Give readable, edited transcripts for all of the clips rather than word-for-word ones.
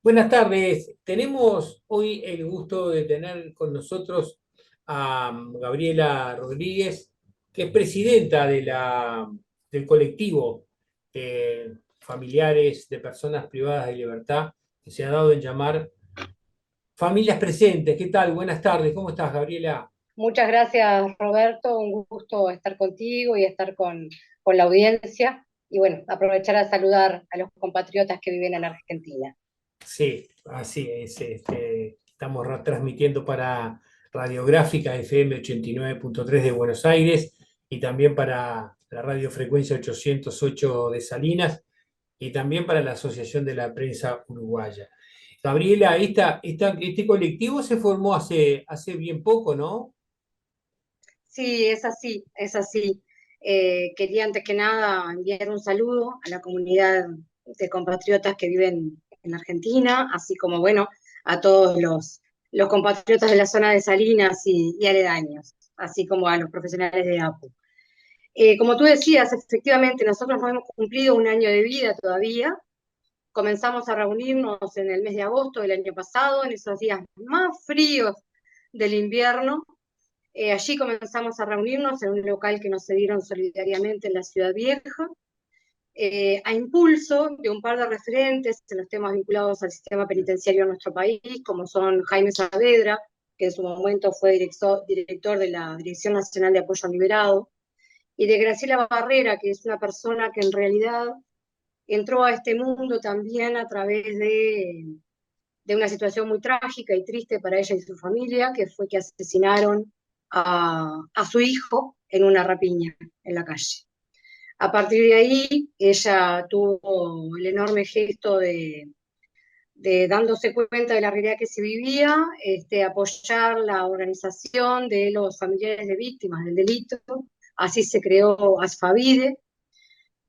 Buenas tardes. Tenemos hoy el gusto de tener con nosotros a Gabriela Rodríguez, que es presidenta del colectivo de familiares de personas privadas de libertad, que se ha dado en llamar Familias Presentes. ¿Qué tal? Buenas tardes. ¿Cómo estás, Gabriela? Muchas gracias, Roberto. Un gusto estar contigo y estar con la audiencia. Y bueno, aprovechar a saludar a los compatriotas que viven en Argentina. Sí, así es. Estamos transmitiendo para Radiográfica FM 89.3 de Buenos Aires y también para la radiofrecuencia 808 de Salinas y también para la Asociación de la Prensa Uruguaya. Gabriela, este colectivo se formó hace bien poco, ¿no? Sí, es así, es así. Quería antes que nada enviar un saludo a la comunidad de compatriotas que viven en Argentina, así como, bueno, a todos los compatriotas de la zona de Salinas y aledaños, así como a los profesionales de APU. Como tú decías, efectivamente, nosotros no hemos cumplido un año de vida todavía. Comenzamos a reunirnos en el mes de agosto del año pasado, en esos días más fríos del invierno. Allí comenzamos a reunirnos en un local que nos cedieron solidariamente en la Ciudad Vieja, a impulso de un par de referentes en los temas vinculados al sistema penitenciario en nuestro país, como son Jaime Saavedra, que en su momento fue director de la Dirección Nacional de Apoyo al Liberado, y de Graciela Barrera, que es una persona que en realidad entró a este mundo también a través de una situación muy trágica y triste para ella y su familia, que fue que asesinaron a su hijo en una rapiña en la calle. A partir de ahí, ella tuvo el enorme gesto dándose cuenta de la realidad que se vivía, apoyar la organización de los familiares de víctimas del delito. Así se creó Asfavide,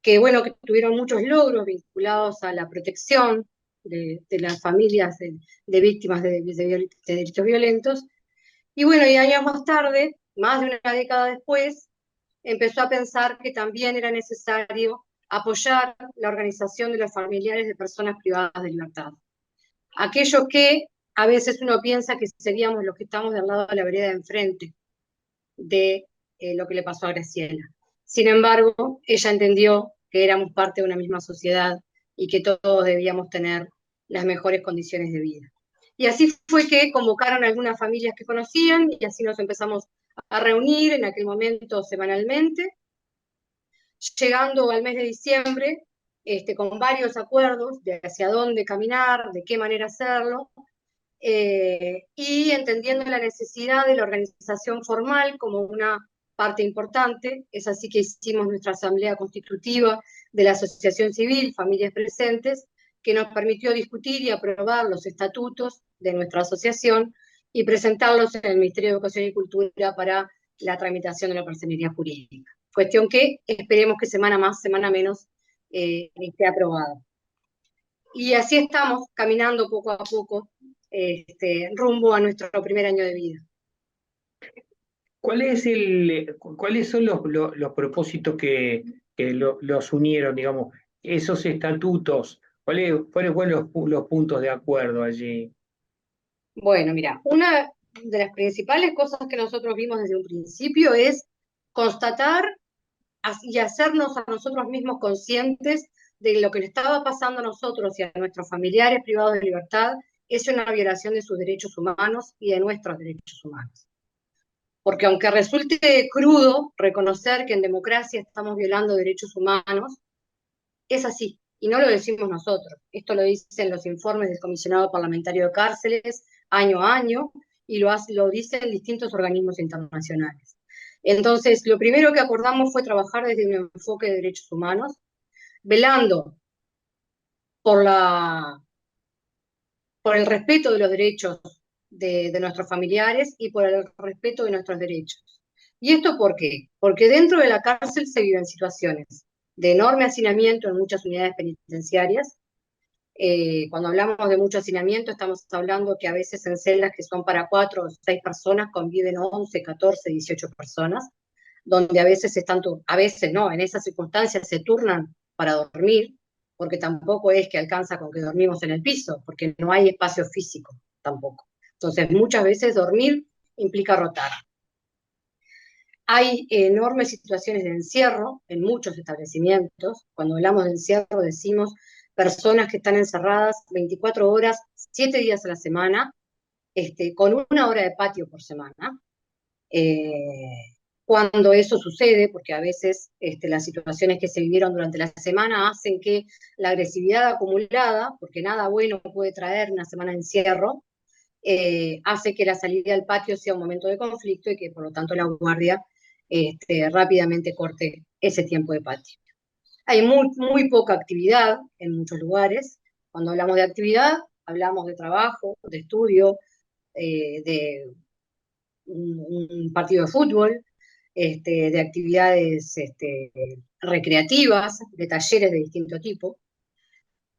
que bueno, que tuvieron muchos logros vinculados a la protección de las familias de víctimas de delitos violentos. Y bueno, y años más tarde, más de una década después, empezó a pensar que también era necesario apoyar la organización de los familiares de personas privadas de libertad. Aquellos que a veces uno piensa que seríamos los que estamos del lado de la vereda de enfrente de lo que le pasó a Graciela. Sin embargo, ella entendió que éramos parte de una misma sociedad y que todos debíamos tener las mejores condiciones de vida. Y así fue que convocaron a algunas familias que conocían y así nos empezamos a reunir en aquel momento semanalmente, llegando al mes de diciembre con varios acuerdos de hacia dónde caminar, de qué manera hacerlo, y entendiendo la necesidad de la organización formal como una parte importante. Es así que hicimos nuestra asamblea constitutiva de la Asociación Civil Familias Presentes, que nos permitió discutir y aprobar los estatutos de nuestra asociación y presentarlos en el Ministerio de Educación y Cultura para la tramitación de la personería jurídica. Cuestión que esperemos que semana más, semana menos, esté aprobada. Y así estamos caminando poco a poco rumbo a nuestro primer año de vida. ¿Cuáles son los propósitos que los unieron, digamos, esos estatutos? ¿Cuáles fueron los puntos de acuerdo allí? Bueno, mira, una de las principales cosas que nosotros vimos desde un principio es constatar y hacernos a nosotros mismos conscientes de lo que le estaba pasando a nosotros y a nuestros familiares privados de libertad es una violación de sus derechos humanos y de nuestros derechos humanos. Porque aunque resulte crudo reconocer que en democracia estamos violando derechos humanos, es así, y no lo decimos nosotros. Esto lo dicen los informes del Comisionado Parlamentario de Cárceles año a año, y lo dicen distintos organismos internacionales. Entonces, lo primero que acordamos fue trabajar desde un enfoque de derechos humanos, velando por, por el respeto de los derechos de nuestros familiares y por el respeto de nuestros derechos. ¿Y esto por qué? Porque dentro de la cárcel se viven situaciones de enorme hacinamiento en muchas unidades penitenciarias. Cuando hablamos de mucho hacinamiento, estamos hablando que a veces en celdas que son para 4 o 6 personas conviven 11, 14, 18 personas, donde a veces no, en esas circunstancias se turnan para dormir, porque tampoco es que alcanza con que dormimos en el piso, porque no hay espacio físico tampoco. Entonces, muchas veces dormir implica rotar. Hay enormes situaciones de encierro en muchos establecimientos. Cuando hablamos de encierro decimos personas que están encerradas 24 horas, 7 días a la semana, con 1 hora de patio por semana. Cuando eso sucede, porque a veces las situaciones que se vivieron durante la semana hacen que la agresividad acumulada, porque nada bueno puede traer una semana de encierro, hace que la salida al patio sea un momento de conflicto y que por lo tanto la guardia rápidamente corte ese tiempo de patio. Hay muy poca actividad en muchos lugares. Cuando hablamos de actividad, hablamos de trabajo, de estudio, de un partido de fútbol, de actividades recreativas, de talleres de distinto tipo.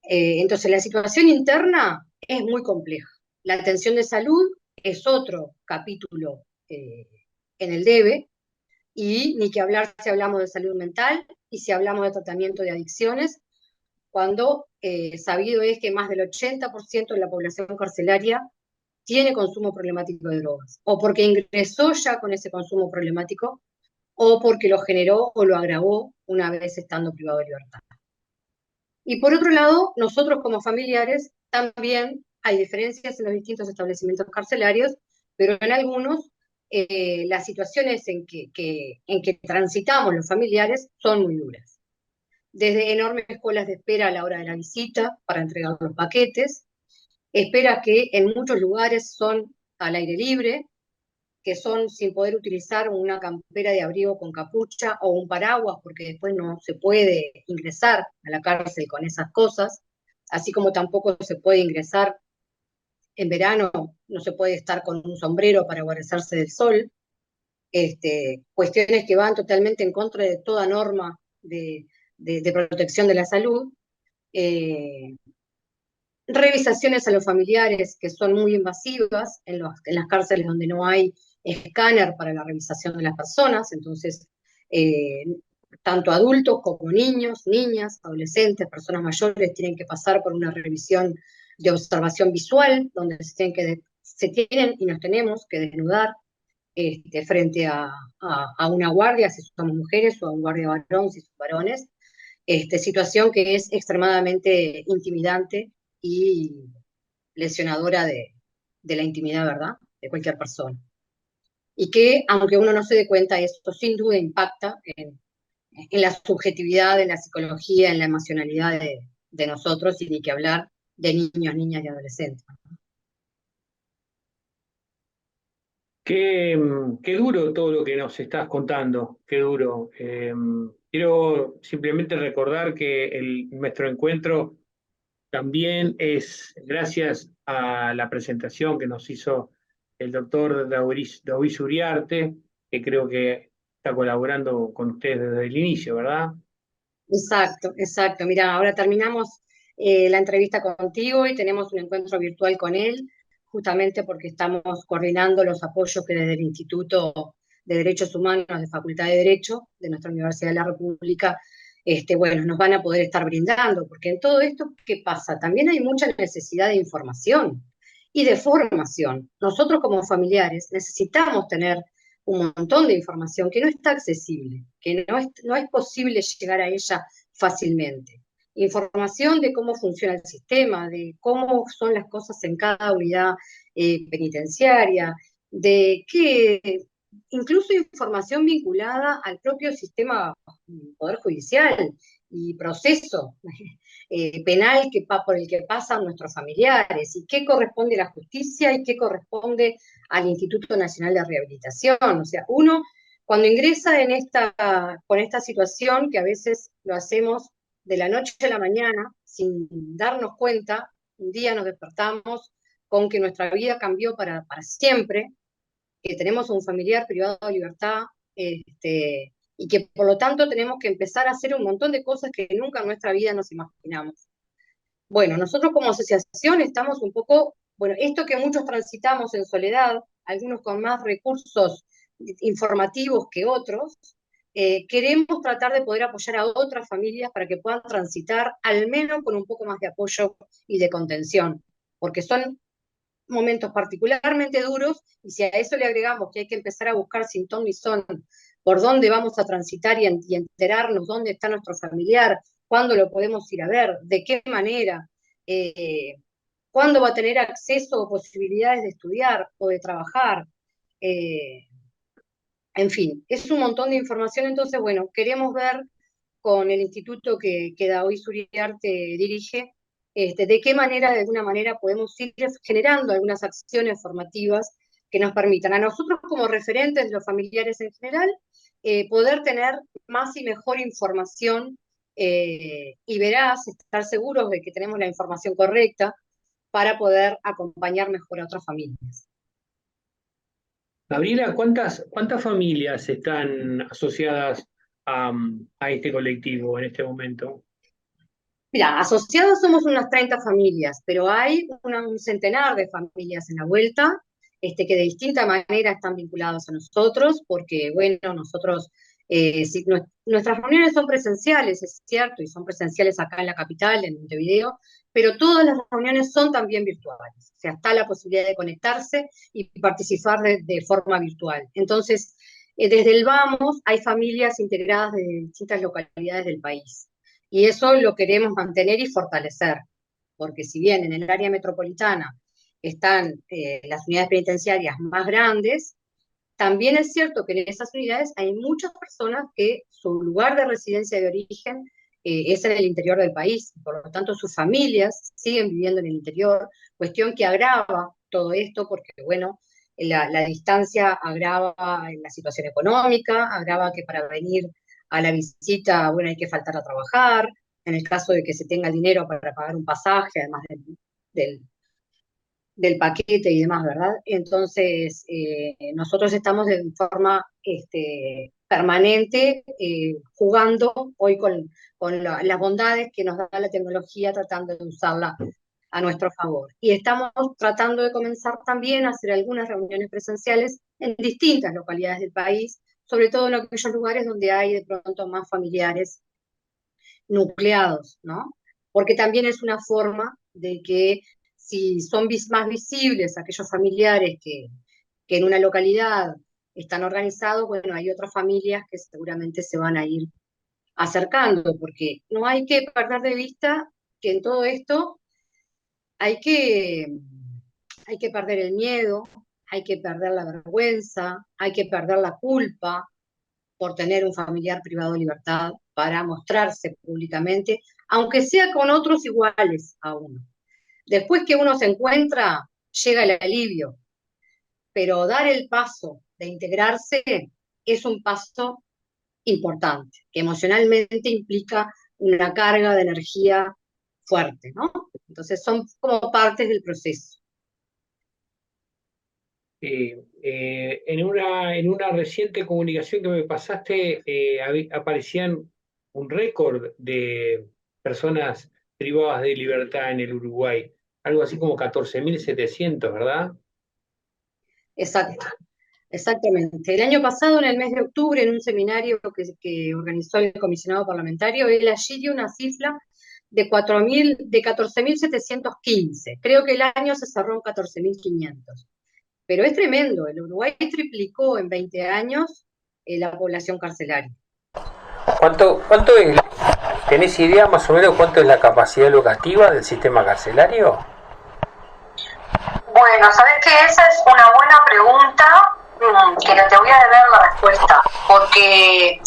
Entonces, la situación interna es muy compleja. La atención de salud es otro capítulo en el debe, y ni que hablar si hablamos de salud mental y si hablamos de tratamiento de adicciones, cuando sabido es que más del 80% de la población carcelaria tiene consumo problemático de drogas, o porque ingresó ya con ese consumo problemático, o porque lo generó o lo agravó una vez estando privado de libertad. Y por otro lado, nosotros como familiares también hay diferencias en los distintos establecimientos carcelarios, pero en algunos las situaciones en que transitamos los familiares son muy duras. Desde enormes colas de espera a la hora de la visita para entregar los paquetes, esperas que en muchos lugares son al aire libre, que son sin poder utilizar una campera de abrigo con capucha o un paraguas, porque después no se puede ingresar a la cárcel con esas cosas, así como tampoco se puede ingresar en verano, no se puede estar con un sombrero para guarecerse del sol, cuestiones que van totalmente en contra de toda norma de protección de la salud, revisaciones a los familiares que son muy invasivas en las cárceles donde no hay escáner para la revisación de las personas, entonces tanto adultos como niños, niñas, adolescentes, personas mayores tienen que pasar por una revisión de observación visual, donde se tienen y nos tenemos que desnudar frente a una guardia, si somos mujeres, o a un guardia varón, si son varones, situación que es extremadamente intimidante y lesionadora de la intimidad, ¿verdad?, de cualquier persona. Y que, aunque uno no se dé cuenta, esto sin duda impacta en la subjetividad, en la psicología, en la emocionalidad de nosotros, y ni que hablar de niños, niñas y adolescentes. Qué duro todo lo que nos estás contando, qué duro. Quiero simplemente recordar que nuestro encuentro también es gracias a la presentación que nos hizo el doctor Davis Uriarte, que creo que está colaborando con ustedes desde el inicio, ¿verdad? Exacto, exacto. Mira, ahora terminamos la entrevista contigo y tenemos un encuentro virtual con él, justamente porque estamos coordinando los apoyos que desde el Instituto de Derechos Humanos de Facultad de Derecho de nuestra Universidad de la República, bueno, nos van a poder estar brindando, porque en todo esto, ¿qué pasa? También hay mucha necesidad de información y de formación. Nosotros como familiares necesitamos tener un montón de información que no está accesible, que no es posible llegar a ella fácilmente. Información de cómo funciona el sistema, de cómo son las cosas en cada unidad penitenciaria, de qué, incluso información vinculada al propio sistema Poder Judicial y proceso penal por el que pasan nuestros familiares, y qué corresponde a la justicia y qué corresponde al Instituto Nacional de Rehabilitación. O sea, uno cuando ingresa con esta situación, que a veces lo hacemos de la noche a la mañana, sin darnos cuenta, un día nos despertamos con que nuestra vida cambió para siempre, que tenemos un familiar privado de libertad, y que por lo tanto tenemos que empezar a hacer un montón de cosas que nunca en nuestra vida nos imaginamos. Bueno, nosotros como asociación estamos un poco, bueno, esto que muchos transitamos en soledad, algunos con más recursos informativos que otros, queremos tratar de poder apoyar a otras familias para que puedan transitar al menos con un poco más de apoyo y de contención, porque son momentos particularmente duros, y si a eso le agregamos que hay que empezar a buscar sin ton ni son por dónde vamos a transitar y enterarnos dónde está nuestro familiar, cuándo lo podemos ir a ver, de qué manera, cuándo va a tener acceso o posibilidades de estudiar o de trabajar, en fin, es un montón de información. Entonces, bueno, queremos ver con el instituto que Daoiz Uriarte dirige, de qué manera, de alguna manera, podemos ir generando algunas acciones formativas que nos permitan a nosotros como referentes de los familiares en general, poder tener más y mejor información y veraz, estar seguros de que tenemos la información correcta para poder acompañar mejor a otras familias. Gabriela, ¿cuántas familias están asociadas a este colectivo en este momento? Mira, asociados somos unas 30 familias, pero hay un centenar de familias en la vuelta, que de distinta manera están vinculados a nosotros, porque, bueno, nosotros, nuestras reuniones son presenciales, es cierto, y son presenciales acá en la capital, en Montevideo, pero todas las reuniones son también virtuales, o sea, está la posibilidad de conectarse y participar de forma virtual. Entonces, desde el Vamos hay familias integradas de distintas localidades del país. Y eso lo queremos mantener y fortalecer, porque si bien en el área metropolitana están las unidades penitenciarias más grandes, también es cierto que en esas unidades hay muchas personas que su lugar de residencia de origen es en el interior del país, por lo tanto sus familias siguen viviendo en el interior, cuestión que agrava todo esto porque, bueno, la distancia agrava la situación económica, agrava que para venir a la visita, bueno, hay que faltar a trabajar, en el caso de que se tenga dinero para pagar un pasaje, además del paquete y demás, ¿verdad? Entonces, nosotros estamos de forma permanente jugando hoy con las bondades que nos da la tecnología, tratando de usarla a nuestro favor. Y estamos tratando de comenzar también a hacer algunas reuniones presenciales en distintas localidades del país, sobre todo en aquellos lugares donde hay de pronto más familiares nucleados, ¿no? Porque también es una forma de que si son más visibles aquellos familiares que en una localidad están organizados, bueno, hay otras familias que seguramente se van a ir acercando, porque no hay que perder de vista que en todo esto hay que perder el miedo, hay que perder la vergüenza, hay que perder la culpa por tener un familiar privado de libertad, para mostrarse públicamente, aunque sea con otros iguales a uno. Después que uno se encuentra, llega el alivio, pero dar el paso de integrarse es un paso importante, que emocionalmente implica una carga de energía fuerte, ¿no? Entonces son como partes del proceso. En una reciente comunicación que me pasaste, aparecían un récord de personas privadas de libertad en el Uruguay, algo así como 14.700, ¿verdad? Exacto. Exactamente. El año pasado, en el mes de octubre, en un seminario que organizó el comisionado parlamentario, él allí dio una cifra de 14.715. Creo que el año se cerró en 14.500. Pero es tremendo, el Uruguay triplicó en 20 años la población carcelaria. ¿Cuánto es? ¿Tenés idea más o menos cuánto es la capacidad locativa del sistema carcelario? Bueno, sabes que esa es una buena pregunta, que te voy a deber la respuesta, porque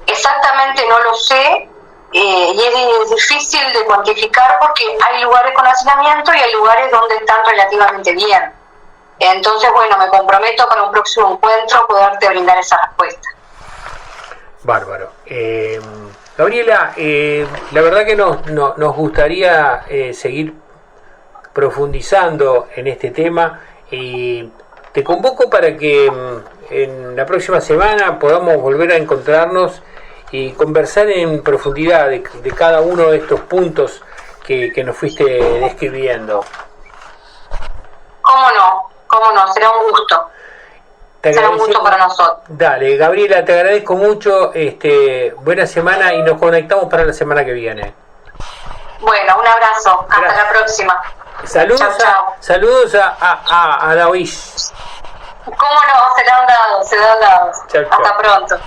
exactamente no lo sé, y es difícil de cuantificar porque hay lugares con hacinamiento y hay lugares donde están relativamente bien. Entonces, bueno, me comprometo para un próximo encuentro poderte brindar esa respuesta. Bárbaro. Gabriela, la verdad que nos gustaría seguir profundizando en este tema y te convoco para que en la próxima semana podamos volver a encontrarnos y conversar en profundidad de cada uno de estos puntos que nos fuiste describiendo. ¿Cómo no? Será un gusto. será un gusto para nosotros. Dale, Gabriela, te agradezco mucho, buena semana y nos conectamos para la semana que viene. Bueno, un abrazo, hasta la próxima. Saludos, saludos a Daoiz. ¿Cómo no? Se le han dado. Chau, chau. Hasta pronto.